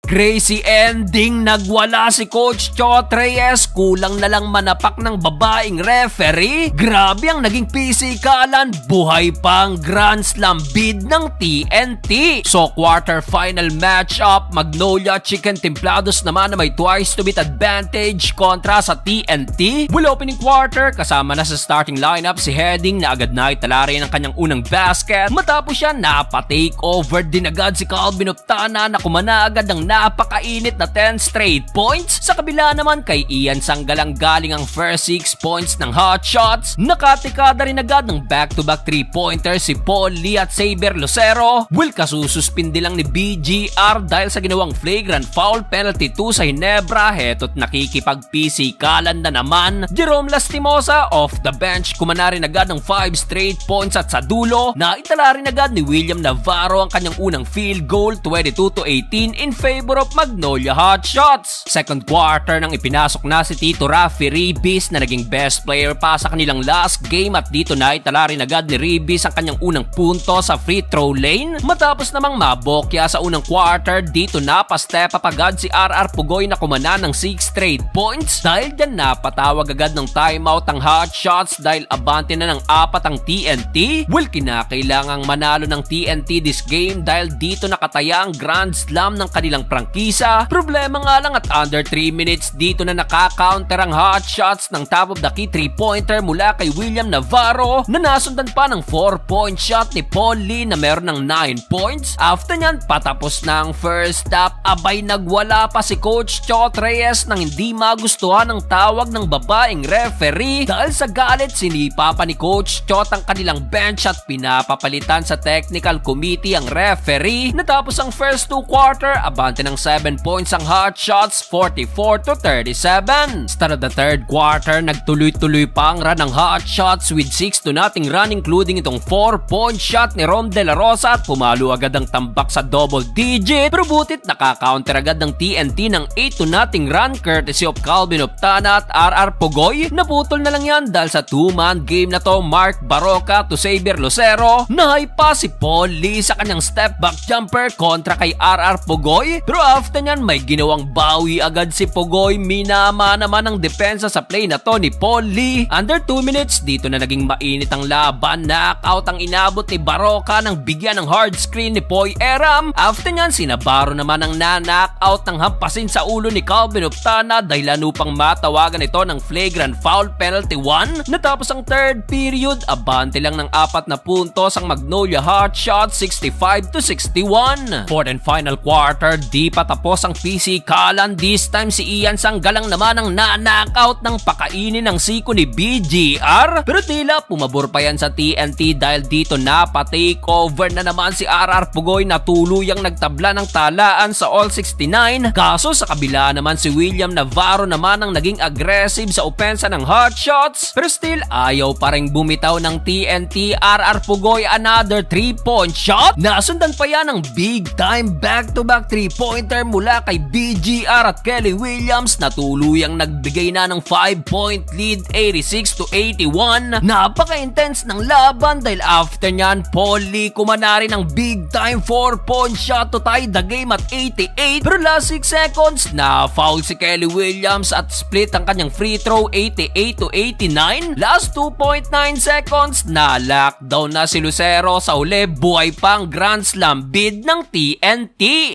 Crazy ending, nagwala si Coach Chot Reyes, kulang na lang manapak ng babaeng referee. Grabe ang naging pisikalan, buhay pang Grand Slam bid ng TNT. So quarterfinal matchup, Magnolia Chicken Templados naman na may twice to beat advantage kontra sa TNT. Will opening quarter, kasama na sa starting lineup si Heading na agad na itala rin ang kanyang unang basket. Matapos siya, napatake over din agad si Calvin Optana na kumana agad ng napakainit na 10 straight points. Sa kabila naman kay Ian Sanggalang galing ang first 6 points ng hot shots. Nakatikada rin agad ng back-to-back 3-pointer si Paul Lee at Saber Lucero. Will kasususpindi lang ni BGR dahil sa ginawang flagrant foul penalty 2 sa Hinebra. Heto't nakikipagpisikalan na naman. Jerome Lastimosa off the bench, kumana rin agad ng 5 straight points at sa dulo, naitala rin agad ni William Navarro ang kanyang unang field goal, 22-18 in favor of Magnolia Hot Shots. Second quarter nang ipinasok na si Tito Rafi Ribis na naging best player pa sa kanilang last game at dito na itala rin agad ni Ribis ang kanyang unang punto sa free throw lane. Matapos namang mabokya sa unang quarter, dito na pa-step up agad si RR Pugoy na kumana ng 6 straight points. Dahil dyan napatawag agad ng timeout ang Hot Shots dahil abante na ng 4 ang TNT. Will kinakailangang manalo ng TNT this game dahil dito nakataya ang Grand Slam ng kanilang prangkisa. Problema nga lang at under 3 minutes dito na nakaka-counter ang Hot Shots ng top of the key 3-pointer mula kay William Navarro na nasundan pa ng 4-point shot ni Paul Lee na meron ng 9 points. After nyan, patapos na ang first half, abay nagwala pa si Coach Chot Reyes nang hindi magustuhan ang tawag ng babaeng referee. Dahil sa galit, sinipa pa ni Coach Chot ang kanilang bench at pinapapalitan sa technical committee ang referee. Natapos ang first 2 quarter, abante ng 7 points ang Hot Shots, 44-37. Start of the third quarter, nagtuloy-tuloy pa ang run ng Hot Shots with 6-0 run including itong 4-point shot ni Rom De La Rosa at pumalo agad ang tambak sa double digit. Pero butit nakaka-counter agad ng TNT ng 8-0 run courtesy of Calvin Optana at RR Pugoy. Naputol na lang yan dahil sa 2-man game na to, Mark Baroka to Saber Lucero. Nahay pa si Paul Lee sa kanyang step back jumper kontra kay RR Pugoy. Pero after nyan, may ginawang bawi agad si Pugoy. Minama naman ang depensa sa play na to ni Paul Lee. Under 2 minutes, dito na naging mainit ang laban. Knockout ang inabot ni Baroka nang bigyan ng hard screen ni Poy Eram. After nyan, sinabaro naman ang na-knockout ng hampasin sa ulo ni Calvin Optana dahilan upang matawagan ito ng flagrant foul penalty 1. Natapos ang third period, abante lang ng 4 na puntos ang Magnolia Hot Shots, 65-61. Fourth and final quarter, di pa tapos ang pisikalan. This time si Ian Sanggalang naman ang na-knockout ng pakainin ng siko ni BGR. Pero tila pumabor pa yan sa TNT dahil dito napatake over na naman si RR Pugoy na tuluyang nagtabla ng talaan sa All-69. Kaso sa kabila naman si William Navarro naman ang naging aggressive sa opensa ng Hot Shots. Pero still ayaw pa rin bumitaw ng TNT. RR Pugoy another 3-point shot. Nasundan pa yan ng big time back-to-back 3-pointer mula kay BGR at Kelly Williams na tuluyang nagbigay na ng 5-point lead, 86-81. Napaka-intense ng laban dahil after nyan, Paul Lee kumana rin ng big time 4-point shot to tie the game at 88. Pero last 6 seconds, na foul si Kelly Williams at split ang kanyang free throw, 88-89. Last 2.9 seconds, na lockdown na si Lucero. Sa uli, buhay pang Grand Slam bid ng TNT.